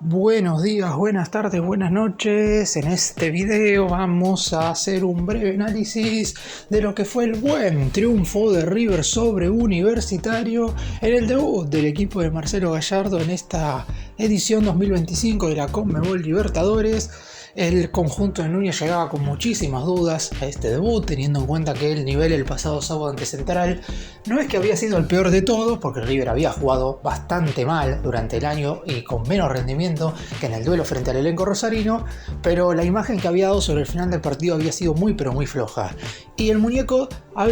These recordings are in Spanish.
Buenos días, buenas tardes, buenas noches. En este video vamos a hacer un breve análisis de lo que fue el buen triunfo de River sobre Universitario en el debut del equipo de Marcelo Gallardo en esta edición 2025 de la Conmebol Libertadores. El conjunto de Núñez llegaba con muchísimas dudas a este debut, teniendo en cuenta que el nivel el pasado sábado ante Central no es que había sido el peor de todos, porque River había jugado bastante mal durante el año y con menos rendimiento que en el duelo frente al elenco rosarino, pero la imagen que había dado sobre el final del partido había sido muy floja. Y el muñeco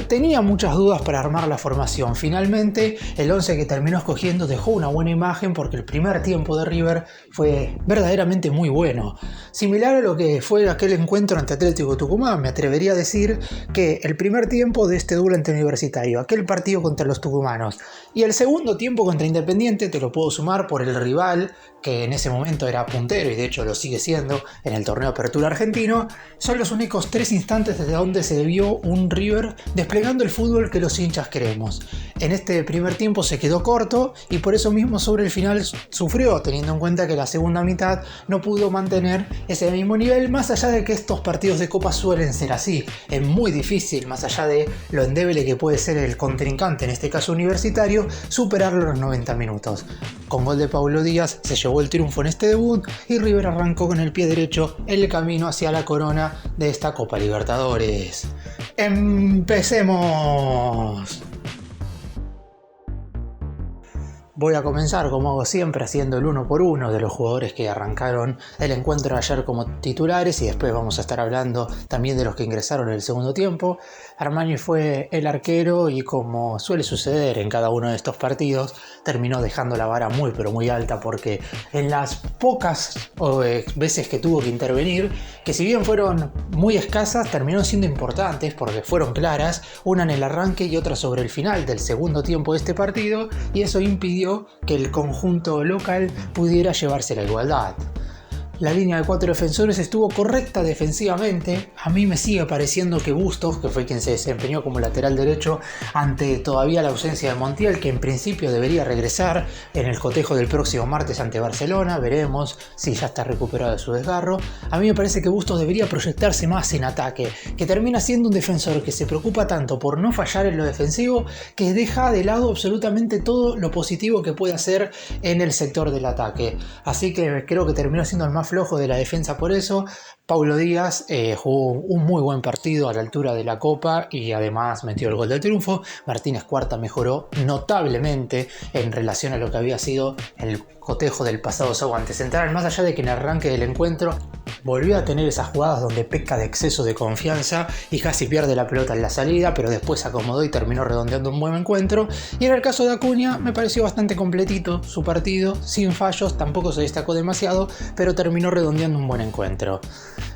tenía muchas dudas para armar la formación. Finalmente, el 11 que terminó escogiendo dejó una buena imagen porque el primer tiempo de River fue verdaderamente muy bueno. Similar a lo que fue aquel encuentro ante Atlético Tucumán, me atrevería a decir que el primer tiempo de este duelo ante Universitario, aquel partido contra los tucumanos, y el segundo tiempo contra Independiente, te lo puedo sumar por el rival que en ese momento era puntero y de hecho lo sigue siendo en el torneo Apertura argentino, son los únicos 3 instantes desde donde se vio un River desplegando el fútbol que los hinchas queremos. En este primer tiempo se quedó corto y por eso mismo sobre el final sufrió, teniendo en cuenta que la segunda mitad no pudo mantener ese mismo nivel, más allá de que estos partidos de Copa suelen ser así. Es muy difícil, más allá de lo endeble que puede ser el contrincante, en este caso Universitario, superarlo en los 90 minutos. Con gol de Paulo Díaz se llevó el triunfo en este debut y River arrancó con el pie derecho el camino hacia la corona de esta Copa Libertadores. ¡Empecemos! Voy a comenzar, como hago siempre, haciendo el uno por uno de los jugadores que arrancaron el encuentro ayer como titulares y después vamos a estar hablando también de los que ingresaron en el segundo tiempo. Armani fue el arquero y, como suele suceder en cada uno de estos partidos, terminó dejando la vara muy alta porque en las pocas veces que tuvo que intervenir, que si bien fueron muy escasas, terminaron siendo importantes porque fueron claras, una en el arranque y otra sobre el final del segundo tiempo de este partido, y eso impidió que el conjunto local pudiera llevarse la igualdad. La línea de 4 defensores estuvo correcta defensivamente. A mí me sigue pareciendo que Bustos, que fue quien se desempeñó como lateral derecho ante todavía la ausencia de Montiel, que en principio debería regresar en el cotejo del próximo martes ante Barcelona, veremos si ya está recuperado de su desgarro. A mí me parece que Bustos debería proyectarse más en ataque, que termina siendo un defensor que se preocupa tanto por no fallar en lo defensivo que deja de lado absolutamente todo lo positivo que puede hacer en el sector del ataque. Así que creo que terminó siendo el más flojo de la defensa por eso. Paulo Díaz jugó un muy buen partido a la altura de la Copa y además metió el gol del triunfo. Martínez Cuarta mejoró notablemente en relación a lo que había sido el cotejo del pasado sábado ante Central, más allá de que en el arranque del encuentro volvió a tener esas jugadas donde peca de exceso de confianza y casi pierde la pelota en la salida, pero después se acomodó y terminó redondeando un buen encuentro. Y en el caso de Acuña me pareció bastante completito su partido, sin fallos, tampoco se destacó demasiado, pero terminó redondeando un buen encuentro.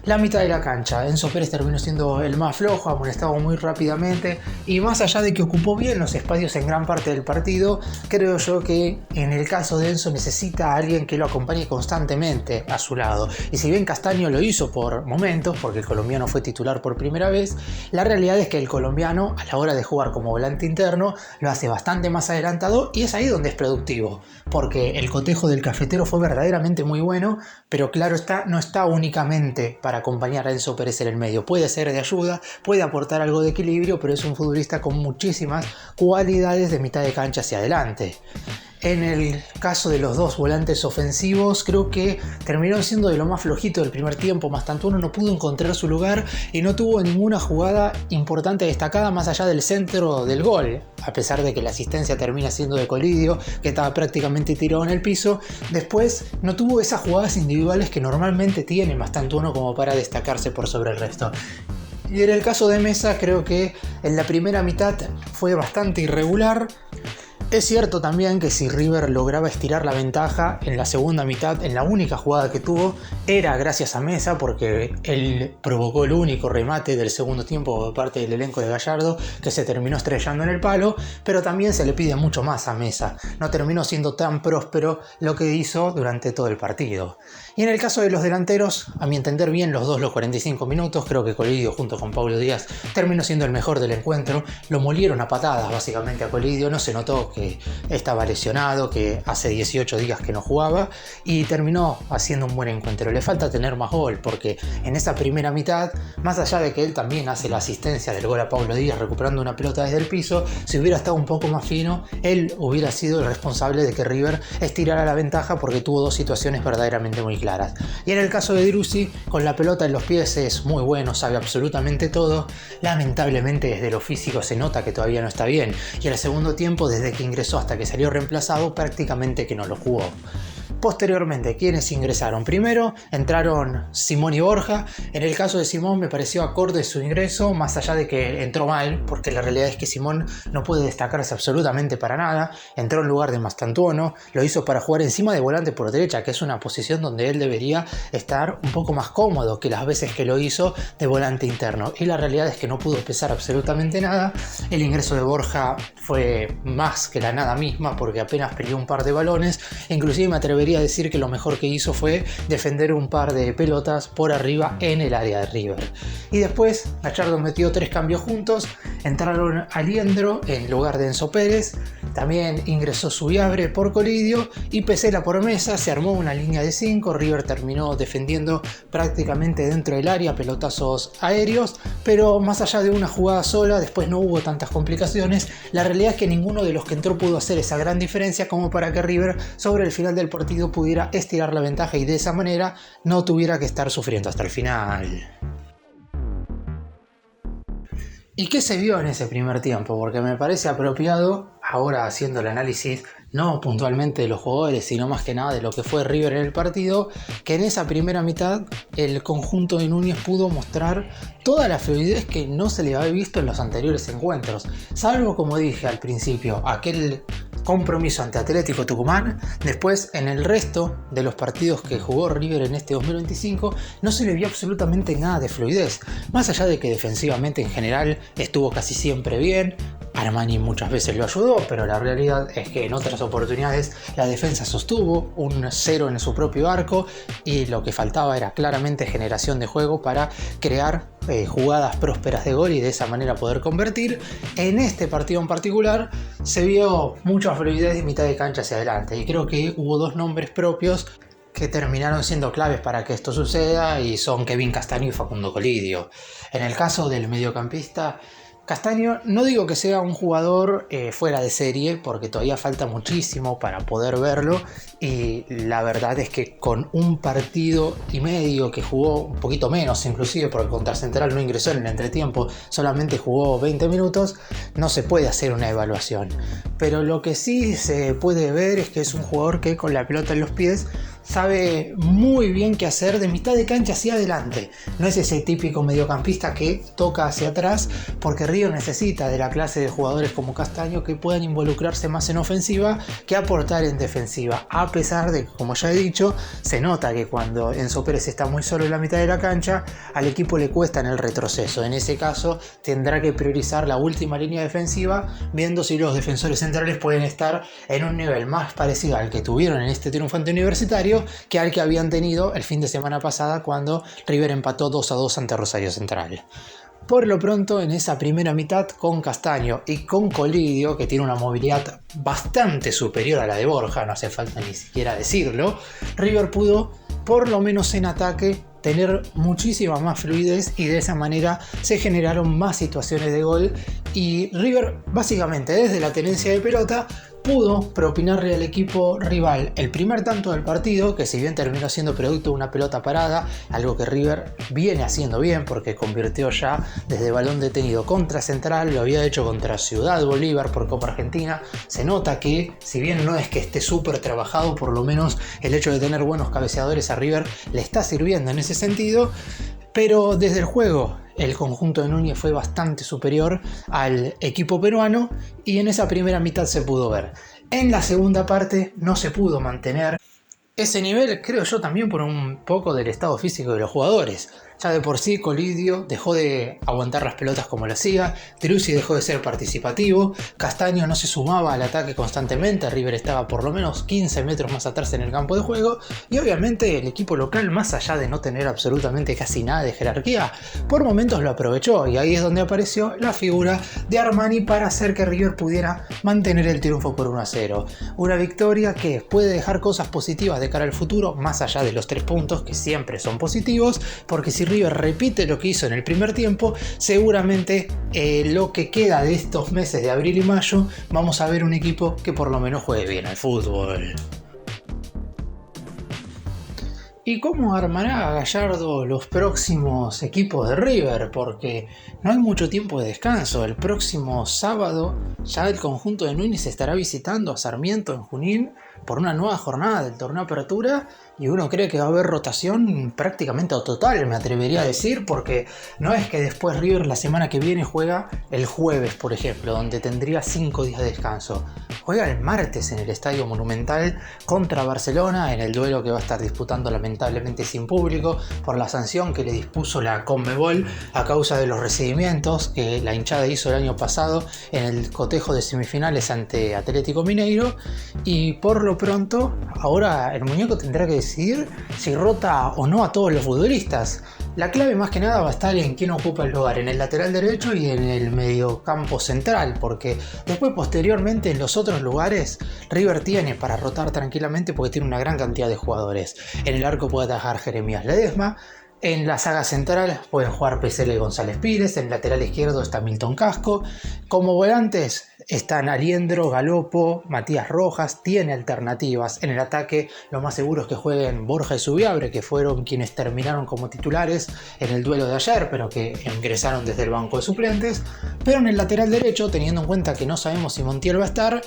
La mitad de la cancha, Enzo Pérez terminó siendo el más flojo, amonestado muy rápidamente y más allá de que ocupó bien los espacios en gran parte del partido, creo yo que en el caso de Enzo necesita a alguien que lo acompañe constantemente a su lado. Y si bien Castaño lo hizo por momentos, porque el colombiano fue titular por primera vez, la realidad es que el colombiano a la hora de jugar como volante interno lo hace bastante más adelantado y es ahí donde es productivo, porque el cotejo del cafetero fue verdaderamente muy bueno, pero claro está, no está únicamente para acompañar a Enzo Pérez en el medio. Puede ser de ayuda, puede aportar algo de equilibrio, pero es un futbolista con muchísimas cualidades de mitad de cancha hacia adelante. En el caso de los dos volantes ofensivos, creo que terminaron siendo de lo más flojito del primer tiempo. Mastantuono no pudo encontrar su lugar y no tuvo ninguna jugada importante destacada más allá del centro del gol. A pesar de que la asistencia termina siendo de Colidio, que estaba prácticamente tirado en el piso, después no tuvo esas jugadas individuales que normalmente tiene Mastantuono como para destacarse por sobre el resto. Y en el caso de Mesa, creo que en la primera mitad fue bastante irregular. Es cierto también que si River lograba estirar la ventaja en la segunda mitad, en la única jugada que tuvo, era gracias a Mesa, porque él provocó el único remate del segundo tiempo por parte del elenco de Gallardo, que se terminó estrellando en el palo, pero también se le pide mucho más a Mesa. No terminó siendo tan próspero lo que hizo durante todo el partido. Y en el caso de los delanteros, a mi entender bien los 45 minutos, creo que Colidio junto con Paulo Díaz terminó siendo el mejor del encuentro. Lo molieron a patadas básicamente a Colidio, no se notó que que estaba lesionado, que hace 18 días que no jugaba, y terminó haciendo un buen encuentro. Le falta tener más gol, porque en esa primera mitad, más allá de que él también hace la asistencia del gol a Pablo Díaz recuperando una pelota desde el piso, si hubiera estado un poco más fino, él hubiera sido el responsable de que River estirara la ventaja, porque tuvo dos situaciones verdaderamente muy claras. Y en el caso de Driussi, con la pelota en los pies es muy bueno, sabe absolutamente todo. Lamentablemente desde lo físico se nota que todavía no está bien, y el segundo tiempo, desde que ingresó hasta que salió reemplazado, prácticamente que no lo jugó. Posteriormente, ¿quiénes ingresaron? Primero entraron Simón y Borja. En el caso de Simón me pareció acorde su ingreso, más allá de que entró mal, porque la realidad es que Simón no puede destacarse absolutamente para nada. Entró en lugar de Mastantuono, lo hizo para jugar encima de volante por derecha, que es una posición donde él debería estar un poco más cómodo que las veces que lo hizo de volante interno. Y la realidad es que no pudo pesar absolutamente nada. El ingreso de Borja fue más que la nada misma, porque apenas peleó un par de balones. Inclusive me atrevería a decir que lo mejor que hizo fue defender un par de pelotas por arriba en el área de River. Y después Gallardo metió 3 cambios juntos. Entraron Aliendro en lugar de Enzo Pérez, también ingresó Subiabre por Colidio y Pesela por Mesa. Se armó una línea de 5. River terminó defendiendo prácticamente dentro del área, pelotazos aéreos, pero más allá de una jugada sola, después no hubo tantas complicaciones. La realidad es que ninguno de los que entró pudo hacer esa gran diferencia como para que River sobre el final del partido pudiera estirar la ventaja y de esa manera no tuviera que estar sufriendo hasta el final. ¿Y qué se vio en ese primer tiempo? Porque me parece apropiado, ahora haciendo el análisis, no puntualmente de los jugadores, sino más que nada de lo que fue River en el partido, que en esa primera mitad el conjunto de Núñez pudo mostrar toda la fluidez que no se le había visto en los anteriores encuentros, salvo, como dije al principio, aquel compromiso ante Atlético Tucumán. Después, en el resto de los partidos que jugó River en este 2025, no se le vio absolutamente nada de fluidez, más allá de que defensivamente en general estuvo casi siempre bien. Armani muchas veces lo ayudó, pero la realidad es que en otras oportunidades la defensa sostuvo un 0 en su propio arco y lo que faltaba era claramente generación de juego para crear jugadas prósperas de gol y de esa manera poder convertir. En este partido en particular se vio mucha fluidez de mitad de cancha hacia adelante y creo que hubo 2 nombres propios que terminaron siendo claves para que esto suceda y son Kevin Castaño y Facundo Colidio. En el caso del mediocampista, Castaño, no digo que sea un jugador fuera de serie, porque todavía falta muchísimo para poder verlo, y la verdad es que con un partido y medio que jugó, un poquito menos inclusive, porque contra Central no ingresó en el entretiempo, solamente jugó 20 minutos, no se puede hacer una evaluación. Pero lo que sí se puede ver es que es un jugador que con la pelota en los pies sabe muy bien qué hacer de mitad de cancha hacia adelante. No es ese típico mediocampista que toca hacia atrás, porque River necesita de la clase de jugadores como Castaño que puedan involucrarse más en ofensiva que aportar en defensiva. A pesar de que, como ya he dicho, se nota que cuando Enzo Pérez está muy solo en la mitad de la cancha, al equipo le cuesta en el retroceso. En ese caso tendrá que priorizar la última línea defensiva, viendo si los defensores centrales pueden estar en un nivel más parecido al que tuvieron en este triunfante Universitario que al que habían tenido el fin de semana pasada cuando River empató 2-2 ante Rosario Central. Por lo pronto, en esa primera mitad, con Castaño y con Colidio, que tiene una movilidad bastante superior a la de Borja, no hace falta ni siquiera decirlo, River pudo, por lo menos en ataque, tener muchísima más fluidez y de esa manera se generaron más situaciones de gol y River, básicamente desde la tenencia de pelota, pudo propinarle al equipo rival el primer tanto del partido, que si bien terminó siendo producto de una pelota parada, algo que River viene haciendo bien porque convirtió ya desde balón detenido contra Central, lo había hecho contra Ciudad Bolívar por Copa Argentina. Se nota que, si bien no es que esté súper trabajado, por lo menos el hecho de tener buenos cabeceadores a River le está sirviendo en ese sentido. Pero desde el juego, el conjunto de Núñez fue bastante superior al equipo peruano y en esa primera mitad se pudo ver. En la segunda parte no se pudo mantener ese nivel, creo yo también por un poco del estado físico de los jugadores. Ya de por sí Colidio dejó de aguantar las pelotas como lo hacía, Driussi dejó de ser participativo, Castaño no se sumaba al ataque constantemente, River estaba por lo menos 15 metros más atrás en el campo de juego y obviamente el equipo local, más allá de no tener absolutamente casi nada de jerarquía, por momentos lo aprovechó y ahí es donde apareció la figura de Armani para hacer que River pudiera mantener el triunfo por 1-0. Una victoria que puede dejar cosas positivas de cara al futuro, más allá de los 3 puntos que siempre son positivos, porque si River repite lo que hizo en el primer tiempo, seguramente lo que queda de estos meses de abril y mayo, vamos a ver un equipo que por lo menos juegue bien al fútbol. ¿Y cómo armará Gallardo los próximos equipos de River? Porque no hay mucho tiempo de descanso. El próximo sábado ya el conjunto de Núñez estará visitando a Sarmiento en Junín por una nueva jornada del torneo Apertura y uno cree que va a haber rotación prácticamente total, me atrevería a decir, porque no es que después River la semana que viene juega el jueves, por ejemplo, donde tendría 5 días de descanso. Juega el martes en el Estadio Monumental contra Barcelona en el duelo que va a estar disputando lamentablemente sin público por la sanción que le dispuso la Conmebol a causa de los recibimientos que la hinchada hizo el año pasado en el cotejo de semifinales ante Atlético Mineiro, y por lo pronto ahora el muñeco tendrá que decidir si rota o no a todos los futbolistas. La clave más que nada va a estar en quién ocupa el lugar, en el lateral derecho y en el mediocampo central, porque después posteriormente en los otros lugares River tiene para rotar tranquilamente porque tiene una gran cantidad de jugadores. En el arco puede atajar Jeremías Ledesma, en la saga central pueden jugar Pesela y González Pires, en el lateral izquierdo está Milton Casco, como volantes están Aliendro, Galopo, Matías Rojas, tiene alternativas. En el ataque lo más seguro es que jueguen Borja y Subiabre, que fueron quienes terminaron como titulares en el duelo de ayer, pero que ingresaron desde el banco de suplentes. Pero en el lateral derecho, teniendo en cuenta que no sabemos si Montiel va a estar,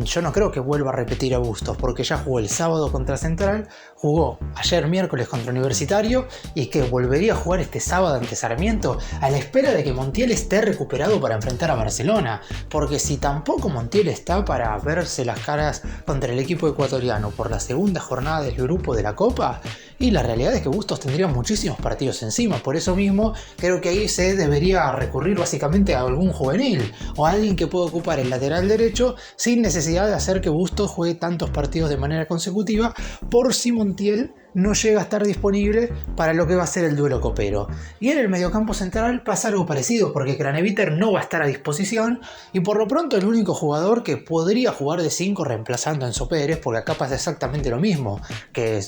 yo no creo que vuelva a repetir a Bustos, porque ya jugó el sábado contra Central, jugó ayer miércoles contra Universitario y que volvería a jugar este sábado ante Sarmiento a la espera de que Montiel esté recuperado para enfrentar a Barcelona, porque si tampoco Montiel está para verse las caras contra el equipo ecuatoriano por la segunda jornada del grupo de la Copa, y la realidad es que Bustos tendría muchísimos partidos encima. Por eso mismo creo que ahí se debería recurrir básicamente a algún juvenil o a alguien que pueda ocupar el lateral derecho sin necesidad de hacer que Bustos juegue tantos partidos de manera consecutiva, por si Montiel no llega a estar disponible para lo que va a ser el duelo copero. Y en el mediocampo central pasa algo parecido, porque Craneviter no va a estar a disposición y por lo pronto el único jugador que podría jugar de 5 reemplazando a Enzo Pérez, porque acá pasa exactamente lo mismo que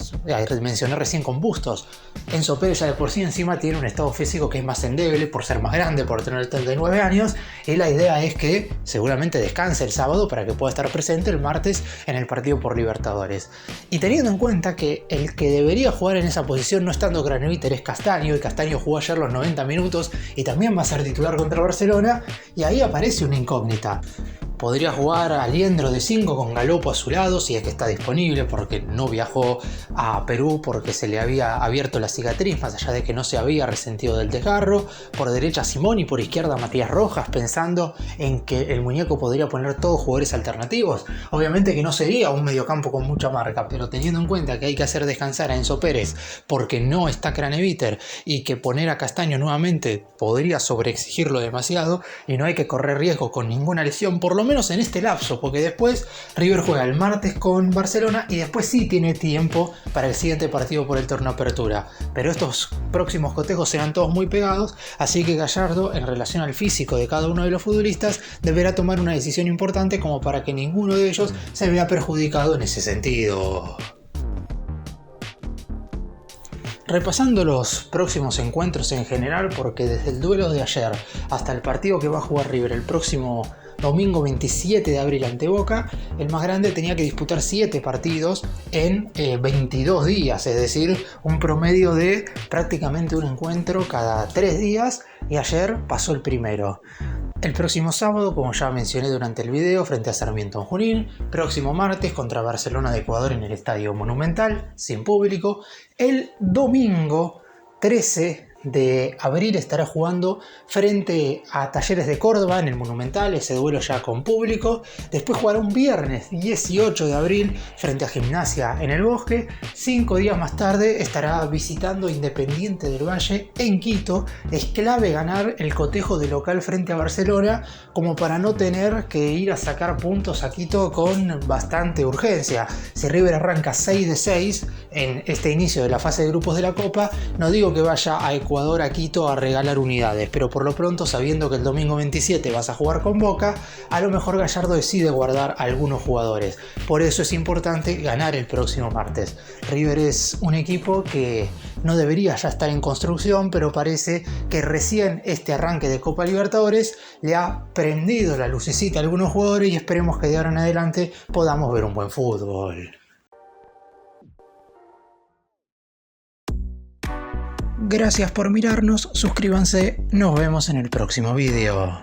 mencioné recién con Bustos. Enzo Pérez ya de por sí encima tiene un estado físico que es más endeble por ser más grande, por tener 39 años, y la idea es que seguramente descanse el sábado para que pueda estar presente el martes en el partido por Libertadores. Y teniendo en cuenta que el que debería jugar en esa posición no estando Craneviter es Castaño, y Castaño jugó ayer los 90 minutos y también va a ser titular contra Barcelona, y ahí aparece una incógnita. Podría jugar a Aliendro de 5 con Galopo a su lado si es que está disponible, porque no viajó a Perú porque se le había abierto la cicatriz, más allá de que no se había resentido del desgarro. Por derecha Simón y por izquierda Matías Rojas, pensando en que el muñeco podría poner todos jugadores alternativos. Obviamente que no sería un mediocampo con mucha marca, pero teniendo en cuenta que hay que hacer descansar a Enzo Pérez porque no está Craneviter y que poner a Castaño nuevamente podría sobreexigirlo demasiado y no hay que correr riesgo con ninguna lesión, por lo menos en este lapso, porque después River juega el martes con Barcelona y después sí tiene tiempo para el siguiente partido por el torneo Apertura, pero estos próximos cotejos serán todos muy pegados, así que Gallardo, en relación al físico de cada uno de los futbolistas, deberá tomar una decisión importante como para que ninguno de ellos se vea perjudicado en ese sentido. Repasando los próximos encuentros en general, porque desde el duelo de ayer hasta el partido que va a jugar River el próximo domingo 27 de abril ante Boca, el más grande tenía que disputar 7 partidos en 22 días, es decir, un promedio de prácticamente un encuentro cada 3 días, y ayer pasó el primero. El próximo sábado, como ya mencioné durante el video, frente a Sarmiento en Junín. Próximo martes contra Barcelona de Ecuador en el Estadio Monumental, sin público. El domingo 13 de abril estará jugando frente a Talleres de Córdoba en el Monumental, ese duelo ya con público. Después jugará un viernes 18 de abril frente a Gimnasia en el Bosque. 5 días más tarde estará visitando Independiente del Valle en Quito. Es clave ganar el cotejo de local frente a Barcelona como para no tener que ir a sacar puntos a Quito con bastante urgencia. Si River arranca 6 de 6 en este inicio de la fase de grupos de la Copa, no digo que vaya a Ecuador, a Quito, a regalar unidades, pero por lo pronto, sabiendo que el domingo 27 vas a jugar con Boca, a lo mejor Gallardo decide guardar a algunos jugadores. Por eso es importante ganar el próximo martes. River es un equipo que no debería ya estar en construcción, pero parece que recién este arranque de Copa Libertadores le ha prendido la lucecita a algunos jugadores y esperemos que de ahora en adelante podamos ver un buen fútbol. Gracias por mirarnos, suscríbanse, nos vemos en el próximo video.